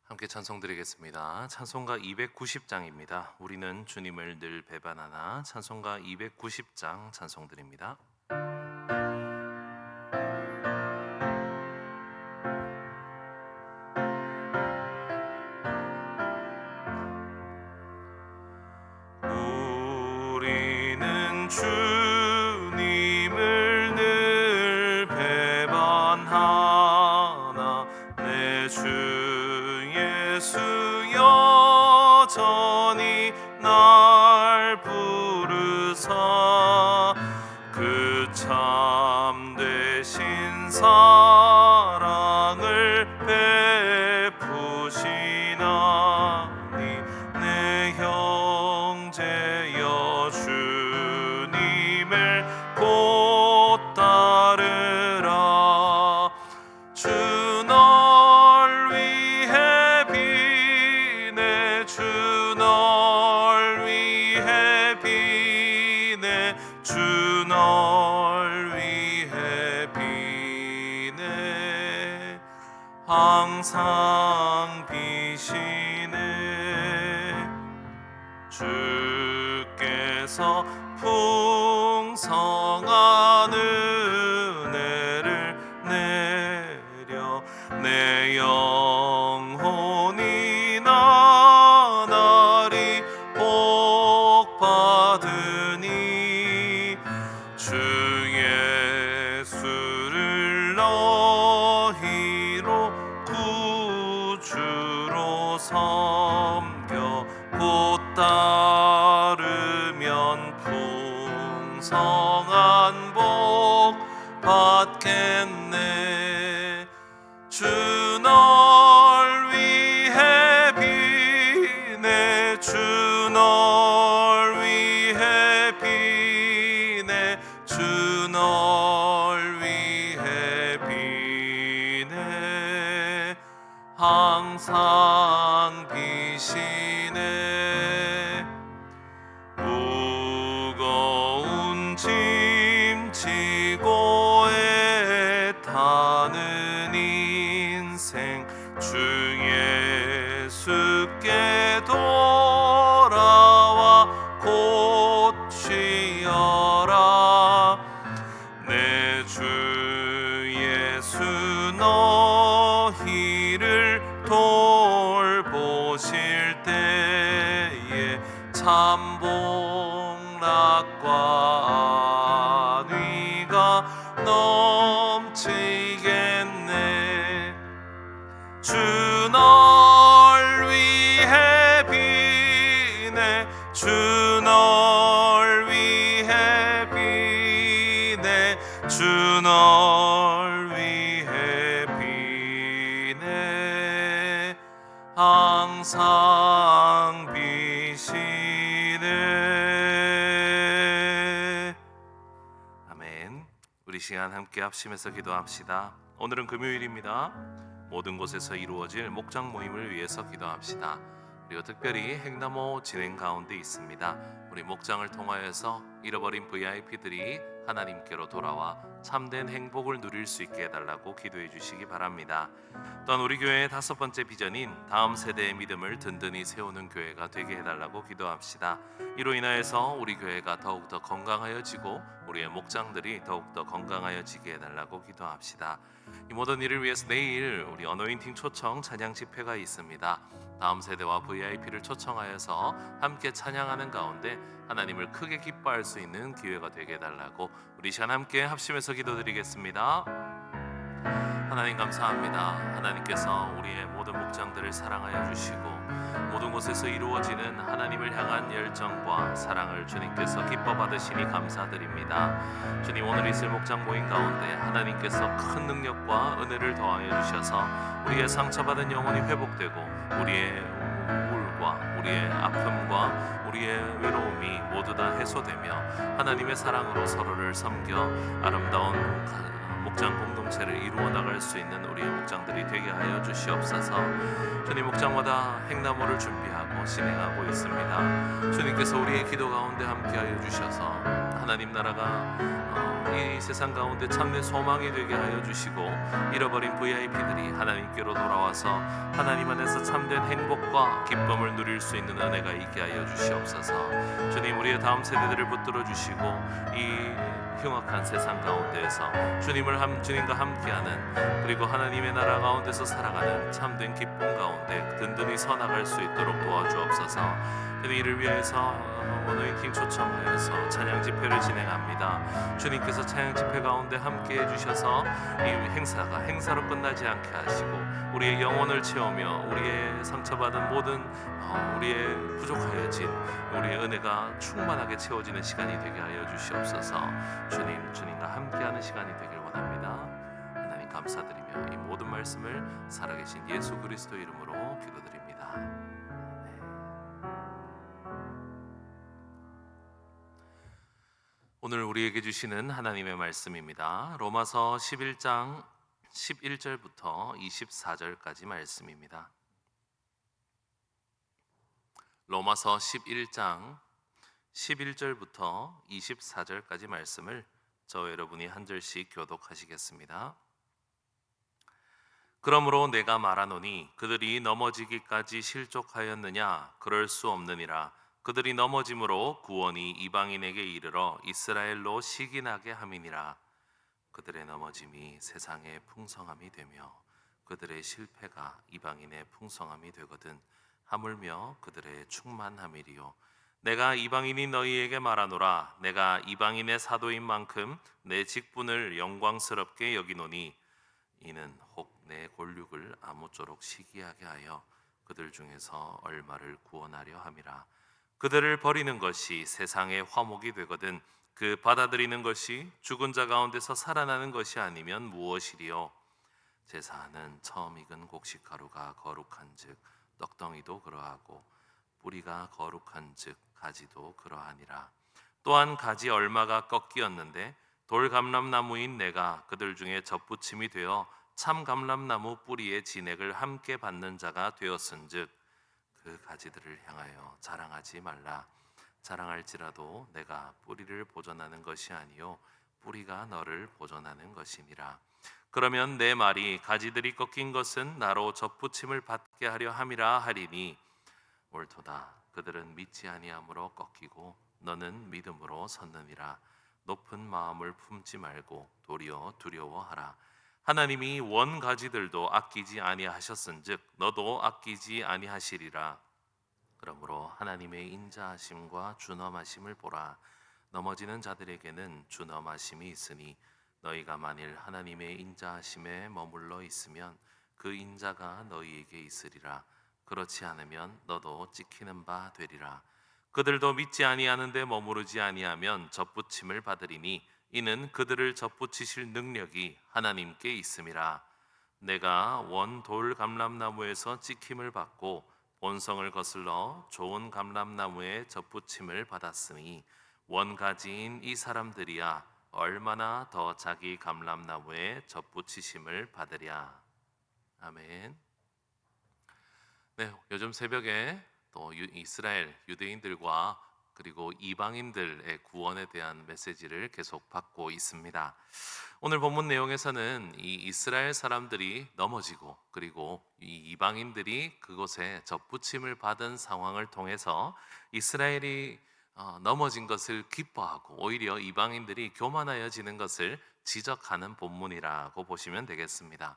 함께 찬송 드리겠습니다. 찬송가 290장입니다. 우리는 주님을 늘 배반하나. 찬송가 290장 찬송 드립니다. 우리는 주님을 늘 배반하나. 내 주 예수 여전히 날 부르사 그 참되신 사랑을 베푸시나니. 내 형제여 주님을 곧 따르라. 주 널 위해 비네. 주 널 위해 비네. 주 널 위해 비네. 항상 비시네. 주께서 풍성한 은혜를 내려 내 영혼이 나날이 복 받으니. 주 예수를 너희로 구주로 섬겨 곧 따르면 풍성한 복 받겠네. 주 널 위해 비네. 주 널 위해 비네. 주 널 위해 비네. 항상 비시네. 무거운 짐 지고 애타는 인생 주 예수께 돌아와 곧 쉬어라. 내 주 예수 너희를 돌보실 때에 참 복락과 안위가 넘치겠네. 주 널 위해 비네. 주 널 위해 비네. 주 널 위해 비네. 항상 비시네. 아멘. 우리 시간 함께 합심해서 기도합시다. 오늘은 금요일입니다. 모든 곳에서 이루어질 목장 모임을 위해서 기도합시다. 그리고 특별히 행나무 진행 가운데 있습니다. 우리 목장을 통하여서 잃어버린 VIP들이 하나님께로 돌아와 참된 행복을 누릴 수 있게 해달라고 기도해 주시기 바랍니다. 또한 우리 교회의 5번째 비전인 다음 세대의 믿음을 든든히 세우는 교회가 되게 해달라고 기도합시다. 이로 인하여서 우리 교회가 더욱더 건강하여지고 우리의 목장들이 더욱더 건강하여지게 해달라고 기도합시다. 이 모든 일을 위해서 내일 우리 어노인팅 초청 찬양 집회가 있습니다. 다음 세대와 VIP를 초청하여서 함께 찬양하는 가운데 하나님을 크게 기뻐할 수 있는 기회가 되게 해달라고 우리 시간 함께 합심해서 기도드리겠습니다. 하나님 감사합니다. 하나님께서 우리의 모든 목장들을 사랑하여 주시고 모든 곳에서 이루어지는 하나님을 향한 열정과 사랑을 주님께서 기뻐 받으시니 감사드립니다. 주님, 오늘 있을 목장 모임 가운데 하나님께서 큰 능력과 은혜를 더하여 주셔서 우리의 상처받은 영혼이 회복되고 우리의 우울과 우리의 아픔과 우리의 외로움이 모두 다 해소되며 하나님의 사랑으로 서로를 섬겨 아름다운 목장 공동체를 이루어 나갈 수 있는 우리의 목장들이 되게 하여 주시옵소서. 주님, 목장마다 행나무를 준비하고 진행하고 있습니다. 주님께서 우리의 기도 가운데 함께하여 주셔서 하나님 나라가 이 세상 가운데 참된 소망이 되게 하여 주시고, 잃어버린 VIP들이 하나님께로 돌아와서 하나님 안에서 참된 행복과 기쁨을 누릴 수 있는 은혜가 있게 하여 주시옵소서. 주님, 우리의 다음 세대들을 붙들어 주시고, 이 흉악한 세상 가운데에서 주님과 함께하는, 그리고 하나님의 나라 가운데서 살아가는 참된 기쁨 가운데 든든히 서나갈 수 있도록 도와주옵소서. 주님, 이를 위해서 어노인팅 초청하여서 찬양 집회를 진행합니다. 주님께서 찬양 집회 가운데 함께 해주셔서 이 행사가 행사로 끝나지 않게 하시고, 우리의 영혼을 채우며 우리의 상처받은 모든 우리의 부족하여진 우리의 은혜가 충만하게 채워지는 시간이 되게 하여 주시옵소서. 주님과 함께하는 시간이 되길 원합니다. 하나님 감사드리며 이 모든 말씀을 살아계신 예수 그리스도 이름으로 기도드립니다. 오늘 우리에게 주시는 하나님의 말씀입니다. 로마서 11장 11절부터 24절까지 말씀입니다. 로마서 11장 11절부터 24절까지 말씀을 저 여러분이 한 절씩 교독하시겠습니다. 그러므로 내가 말하노니 그들이 넘어지기까지 실족하였느냐? 그럴 수 없느니라. 그들이 넘어짐으로 구원이 이방인에게 이르러 이스라엘로 시기나게 함이니라. 그들의 넘어짐이 세상의 풍성함이 되며 그들의 실패가 이방인의 풍성함이 되거든 하물며 그들의 충만함이리요. 내가 이방인이 너희에게 말하노라. 내가 이방인의 사도인 만큼 내 직분을 영광스럽게 여기노니 이는 혹 내 골육을 아무쪼록 시기하게 하여 그들 중에서 얼마를 구원하려 함이라. 그들을 버리는 것이 세상의 화목이 되거든 그 받아들이는 것이 죽은 자 가운데서 살아나는 것이 아니면 무엇이리요. 제사하는 처음 익은 곡식가루가 거룩한즉 떡덩이도 그러하고 뿌리가 거룩한즉 가지도 그러하니라. 또한 가지 얼마가 꺾이었는데 돌감람나무인 내가 그들 중에 젖붙임이 되어 참 감람나무 뿌리의 진액을 함께 받는 자가 되었은즉 그 가지들을 향하여 자랑하지 말라. 자랑할지라도 내가 뿌리를 보존하는 것이 아니요 뿌리가 너를 보존하는 것이니라. 그러면 내 말이 가지들이 꺾인 것은 나로 젖붙임을 받게 하려 함이라 하리니 옳도다. 그들은 믿지 아니함으로 꺾이고 너는 믿음으로 섰느니라. 높은 마음을 품지 말고 도리어 두려워하라. 하나님이 원 가지들도 아끼지 아니하셨은즉 너도 아끼지 아니하시리라. 그러므로 하나님의 인자하심과 준엄하심을 보라. 넘어지는 자들에게는 준엄하심이 있으니 너희가 만일 하나님의 인자하심에 머물러 있으면 그 인자가 너희에게 있으리라. 그렇지 않으면 너도 찍히는 바 되리라. 그들도 믿지 아니하는데 머무르지 아니하면 젖붙임을 받으리니 이는 그들을 젖붙이실 능력이 하나님께 있음이라. 내가 원 돌 감람나무에서 찍힘을 받고 본성을 거슬러 좋은 감람나무에 젖붙임을 받았으니 원가지인 이 사람들이야 얼마나 더 자기 감람나무에 젖붙이심을 받으랴. 아멘. 네, 요즘 새벽에 또 이스라엘 유대인들과 그리고 이방인들의 구원에 대한 메시지를 계속 받고 있습니다. 오늘 본문 내용에서는 이 이스라엘 사람들이 넘어지고 그리고 이 이방인들이 그곳에 젖붙임을 받은 상황을 통해서 이스라엘이 넘어진 것을 기뻐하고 오히려 이방인들이 교만하여지는 것을 지적하는 본문이라고 보시면 되겠습니다.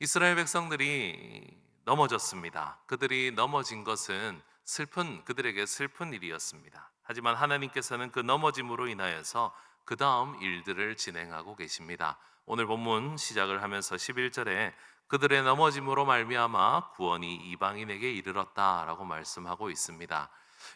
이스라엘 백성들이 넘어졌습니다. 그들이 넘어진 것은 그들에게 슬픈 일이었습니다. 하지만 하나님께서는 그 넘어짐으로 인하여서 그 다음 일들을 진행하고 계십니다. 오늘 본문 시작을 하면서 11절에 그들의 넘어짐으로 말미암아 구원이 이방인에게 이르렀다라고 말씀하고 있습니다.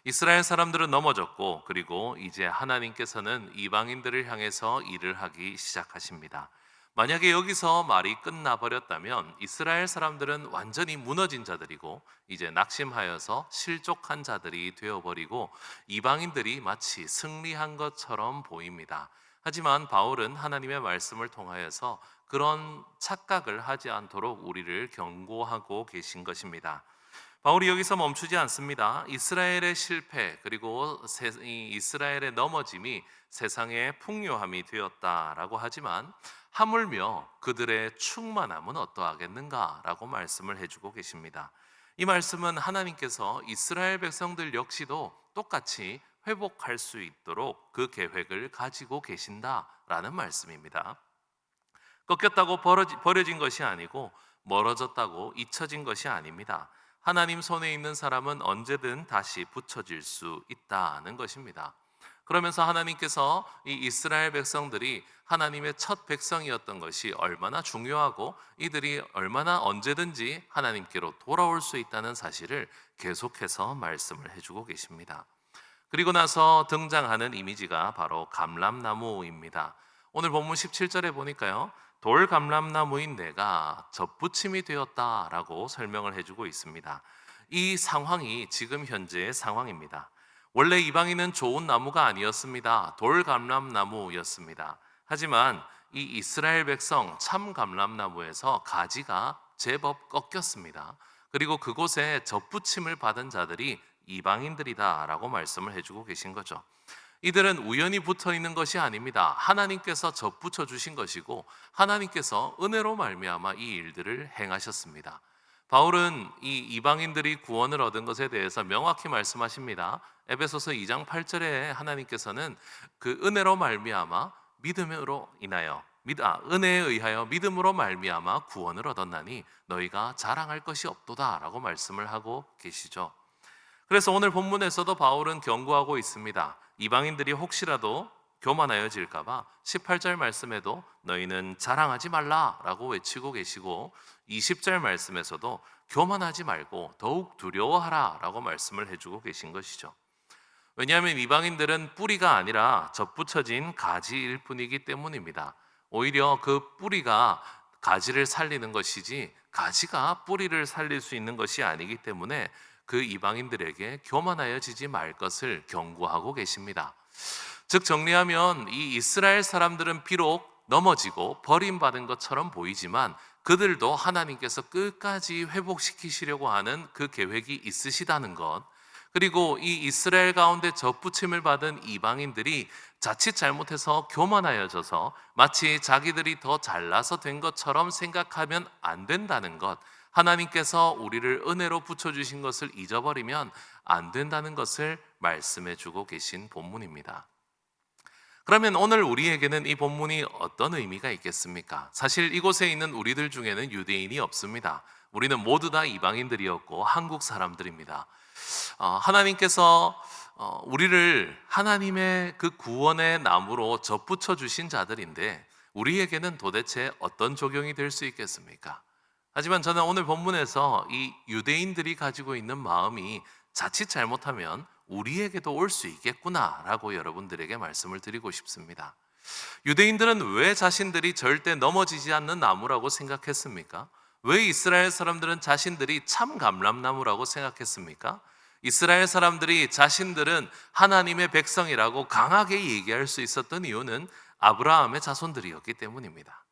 이스라엘 사람들은 넘어졌고 그리고 이제 하나님께서는 이방인들을 향해서 일을 하기 시작하십니다. 만약에 여기서 말이 끝나버렸다면 이스라엘 사람들은 완전히 무너진 자들이고 이제 낙심하여서 실족한 자들이 되어버리고 이방인들이 마치 승리한 것처럼 보입니다. 하지만 바울은 하나님의 말씀을 통하여서 그런 착각을 하지 않도록 우리를 경고하고 계신 것입니다. 바울이 여기서 멈추지 않습니다. 이스라엘의 실패 그리고 이 이스라엘의 넘어짐이 세상의 풍요함이 되었다라고 하지만 하물며 그들의 충만함은 어떠하겠는가라고 말씀을 해주고 계십니다. 이 말씀은 하나님께서 이스라엘 백성들 역시도 똑같이 회복할 수 있도록 그 계획을 가지고 계신다라는 말씀입니다. 꺾였다고 버려진 것이 아니고 멀어졌다고 잊혀진 것이 아닙니다. 하나님 손에 있는 사람은 언제든 다시 붙여질 수 있다는 것입니다. 그러면서 하나님께서 이 이스라엘 백성들이 하나님의 첫 백성이었던 것이 얼마나 중요하고 이들이 얼마나 언제든지 하나님께로 돌아올 수 있다는 사실을 계속해서 말씀을 해주고 계십니다. 그리고 나서 등장하는 이미지가 바로 감람나무입니다. 오늘 본문 17절에 보니까요, 돌 감람나무인 내가 젖붙임이 되었다라고 설명을 해주고 있습니다. 이 상황이 지금 현재의 상황입니다. 원래 이방인은 좋은 나무가 아니었습니다. 돌 감람나무였습니다. 하지만 이 이스라엘 백성 참 감람나무에서 가지가 제법 꺾였습니다. 그리고 그곳에 젖붙임을 받은 자들이 이방인들이다라고 말씀을 해주고 계신 거죠. 이들은 우연히 붙어 있는 것이 아닙니다. 하나님께서 덧붙여 주신 것이고 하나님께서 은혜로 말미암아 이 일들을 행하셨습니다. 바울은 이 이방인들이 구원을 얻은 것에 대해서 명확히 말씀하십니다. 에베소서 2장 8절에 하나님께서는 그 은혜로 말미암아 믿음으로 인하여 은혜에 의하여 믿음으로 말미암아 구원을 얻었나니 너희가 자랑할 것이 없도다라고 말씀을 하고 계시죠. 그래서 오늘 본문에서도 바울은 경고하고 있습니다. 이방인들이 혹시라도 교만하여질까 봐 18절 말씀에도 너희는 자랑하지 말라라고 외치고 계시고 20절 말씀에서도 교만하지 말고 더욱 두려워하라라고 말씀을 해주고 계신 것이죠. 왜냐하면 이방인들은 뿌리가 아니라 젖붙여진 가지일 뿐이기 때문입니다. 오히려 그 뿌리가 가지를 살리는 것이지 가지가 뿌리를 살릴 수 있는 것이 아니기 때문에 그 이방인들에게 교만하여지지 말 것을 경고하고 계십니다. 즉 정리하면 이 이스라엘 사람들은 비록 넘어지고 버림받은 것처럼 보이지만 그들도 하나님께서 끝까지 회복시키시려고 하는 그 계획이 있으시다는 것, 그리고 이 이스라엘 가운데 젖붙임을 받은 이방인들이 자칫 잘못해서 교만하여져서 마치 자기들이 더 잘나서 된 것처럼 생각하면 안 된다는 것, 하나님께서 우리를 은혜로 붙여주신 것을 잊어버리면 안 된다는 것을 말씀해 주고 계신 본문입니다. 그러면 오늘 우리에게는 이 본문이 어떤 의미가 있겠습니까? 사실 이곳에 있는 우리들 중에는 유대인이 없습니다. 우리는 모두 다 이방인들이었고 한국 사람들입니다. 하나님께서 우리를 하나님의 그 구원의 나무로 젖붙여 주신 자들인데 우리에게는 도대체 어떤 적용이 될 수 있겠습니까? 하지만 저는 오늘 본문에서 이 유대인들이 가지고 있는 마음이 자칫 잘못하면 우리에게도 올 수 있겠구나라고 여러분들에게 말씀을 드리고 싶습니다. 유대인들은 왜 자신들이 절대 넘어지지 않는 나무라고 생각했습니까? 왜 이스라엘 사람들은 자신들이 참 감람나무라고 생각했습니까? 이스라엘 사람들이 자신들은 하나님의 백성이라고 강하게 얘기할 수 있었던 이유는 아브라함의 자손들이었기 때문입니다.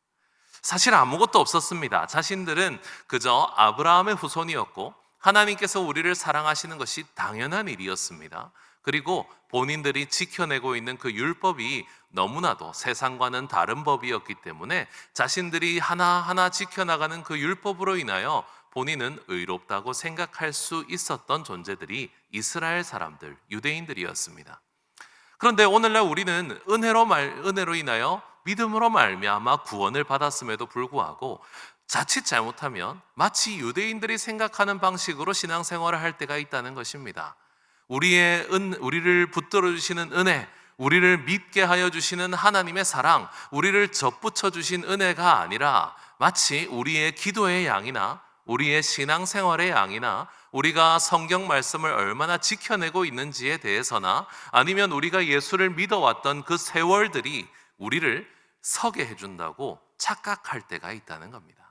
사실 아무것도 없었습니다. 자신들은 그저 아브라함의 후손이었고 하나님께서 우리를 사랑하시는 것이 당연한 일이었습니다. 그리고 본인들이 지켜내고 있는 그 율법이 너무나도 세상과는 다른 법이었기 때문에 자신들이 하나하나 지켜나가는 그 율법으로 인하여 본인은 의롭다고 생각할 수 있었던 존재들이 이스라엘 사람들, 유대인들이었습니다. 그런데 오늘날 우리는 은혜로 인하여 믿음으로 말미암아 구원을 받았음에도 불구하고 자칫 잘못하면 마치 유대인들이 생각하는 방식으로 신앙생활을 할 때가 있다는 것입니다. 우리를 붙들어 주시는 은혜, 우리를 믿게 하여 주시는 하나님의 사랑, 우리를 젖붙여 주신 은혜가 아니라 마치 우리의 기도의 양이나 우리의 신앙생활의 양이나 우리가 성경 말씀을 얼마나 지켜내고 있는지에 대해서나 아니면 우리가 예수를 믿어왔던 그 세월들이 우리를 서게 해준다고 착각할 때가 있다는 겁니다.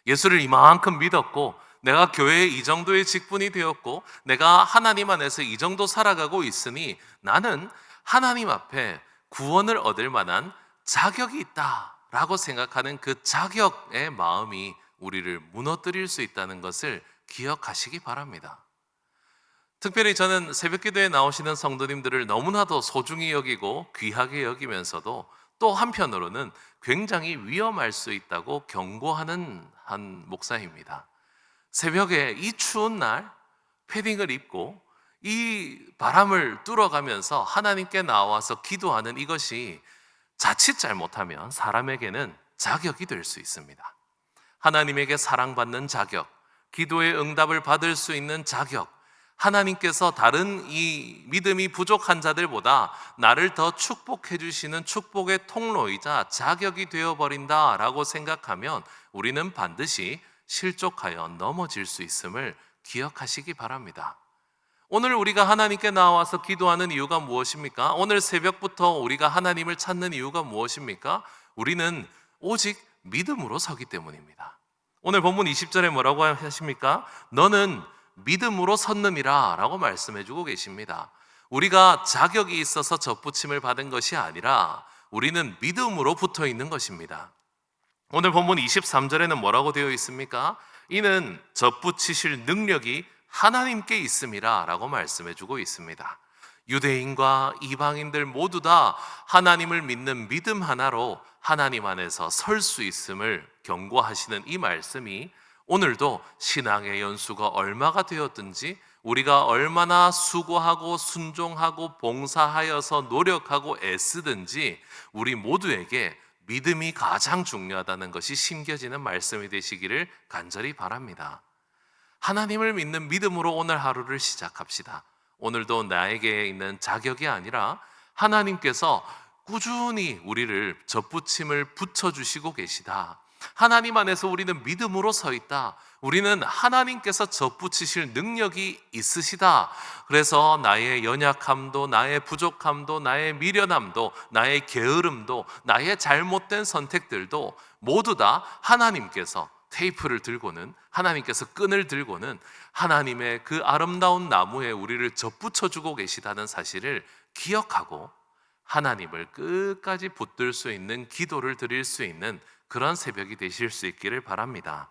예수를 이만큼 믿었고 내가 교회에 이 정도의 직분이 되었고 내가 하나님 안에서 이 정도 살아가고 있으니 나는 하나님 앞에 구원을 얻을 만한 자격이 있다 라고 생각하는 그 자격의 마음이 우리를 무너뜨릴 수 있다는 것을 기억하시기 바랍니다. 특별히 저는 새벽기도에 나오시는 성도님들을 너무나도 소중히 여기고 귀하게 여기면서도 또 한편으로는 굉장히 위험할 수 있다고 경고하는 한 목사입니다. 새벽에 이 추운 날 패딩을 입고 이 바람을 뚫어가면서 하나님께 나와서 기도하는 이것이 자칫 잘못하면 사람에게는 자격이 될 수 있습니다. 하나님에게 사랑받는 자격, 기도의 응답을 받을 수 있는 자격, 하나님께서 다른 이 믿음이 부족한 자들보다 나를 더 축복해 주시는 축복의 통로이자 자격이 되어버린다라고 생각하면 우리는 반드시 실족하여 넘어질 수 있음을 기억하시기 바랍니다. 오늘 우리가 하나님께 나와서 기도하는 이유가 무엇입니까? 오늘 새벽부터 우리가 하나님을 찾는 이유가 무엇입니까? 우리는 오직 믿음으로 서기 때문입니다. 오늘 본문 20절에 뭐라고 하십니까? 너는 믿음으로 섰느니라 라고 말씀해 주고 계십니다. 우리가 자격이 있어서 접붙임을 받은 것이 아니라 우리는 믿음으로 붙어 있는 것입니다. 오늘 본문 23절에는 뭐라고 되어 있습니까? 이는 접붙이실 능력이 하나님께 있음이라 라고 말씀해 주고 있습니다. 유대인과 이방인들 모두 다 하나님을 믿는 믿음 하나로 하나님 안에서 설 수 있음을 경고하시는 이 말씀이 오늘도 신앙의 연수가 얼마가 되었든지 우리가 얼마나 수고하고 순종하고 봉사하여서 노력하고 애쓰든지 우리 모두에게 믿음이 가장 중요하다는 것이 심겨지는 말씀이 되시기를 간절히 바랍니다. 하나님을 믿는 믿음으로 오늘 하루를 시작합시다. 오늘도 나에게 있는 자격이 아니라 하나님께서 꾸준히 우리를 접붙임을 붙여주시고 계시다. 하나님 안에서 우리는 믿음으로 서 있다. 우리는 하나님께서 접붙이실 능력이 있으시다. 그래서 나의 연약함도, 나의 부족함도, 나의 미련함도, 나의 게으름도, 나의 잘못된 선택들도 모두 다 하나님께서 테이프를 들고는, 하나님께서 끈을 들고는 하나님의 그 아름다운 나무에 우리를 접붙여주고 계시다는 사실을 기억하고 하나님을 끝까지 붙들 수 있는 기도를 드릴 수 있는 그런 새벽이 되실 수 있기를 바랍니다.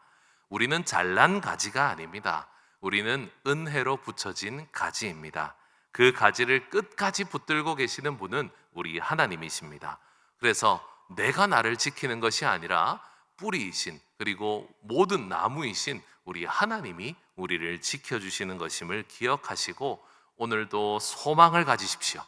우리는 잘난 가지가 아닙니다. 우리는 은혜로 붙여진 가지입니다. 그 가지를 끝까지 붙들고 계시는 분은 우리 하나님이십니다. 그래서 내가 나를 지키는 것이 아니라 뿌리이신, 그리고 모든 나무이신 우리 하나님이 우리를 지켜주시는 것임을 기억하시고 오늘도 소망을 가지십시오.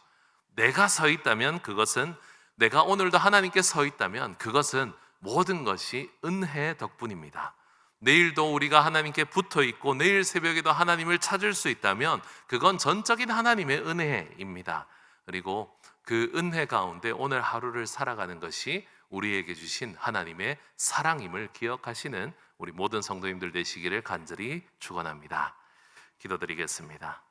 내가 서 있다면 그것은, 내가 오늘도 하나님께 서 있다면 그것은 모든 것이 은혜의 덕분입니다. 내일도 우리가 하나님께 붙어 있고 내일 새벽에도 하나님을 찾을 수 있다면 그건 전적인 하나님의 은혜입니다. 그리고 그 은혜 가운데 오늘 하루를 살아가는 것이 우리에게 주신 하나님의 사랑임을 기억하시는 우리 모든 성도님들 되시기를 간절히 축원합니다. 기도드리겠습니다.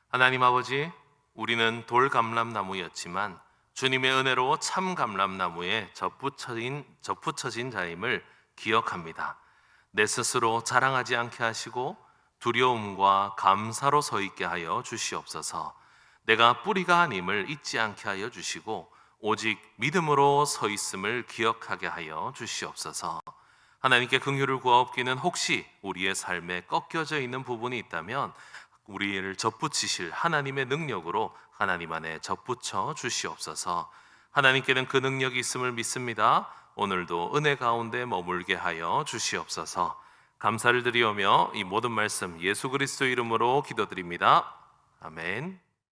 하나님 아버지, 우리는 돌 감람나무였지만 주님의 은혜로 참 감람나무에 접붙여진 자임을 기억합니다. 내 스스로 자랑하지 않게 하시고 두려움과 감사로 서 있게 하여 주시옵소서. 내가 뿌리가 아님을 잊지 않게 하여 주시고 오직 믿음으로 서 있음을 기억하게 하여 주시옵소서. 하나님께 긍휼을 구하옵기는 혹시 우리의 삶에 꺾여져 있는 부분이 있다면 우리를 접붙이실 하나님의 능력으로 하나님 안에 접붙여 주시옵소서. 하나님께는 그 능력이 있음을 믿습니다. 오늘도 은혜 가운데 머물게 하여 주시옵소서. 감사를 드리오며 이 모든 말씀 예수 그리스도 이름으로 기도드립니다. 아멘.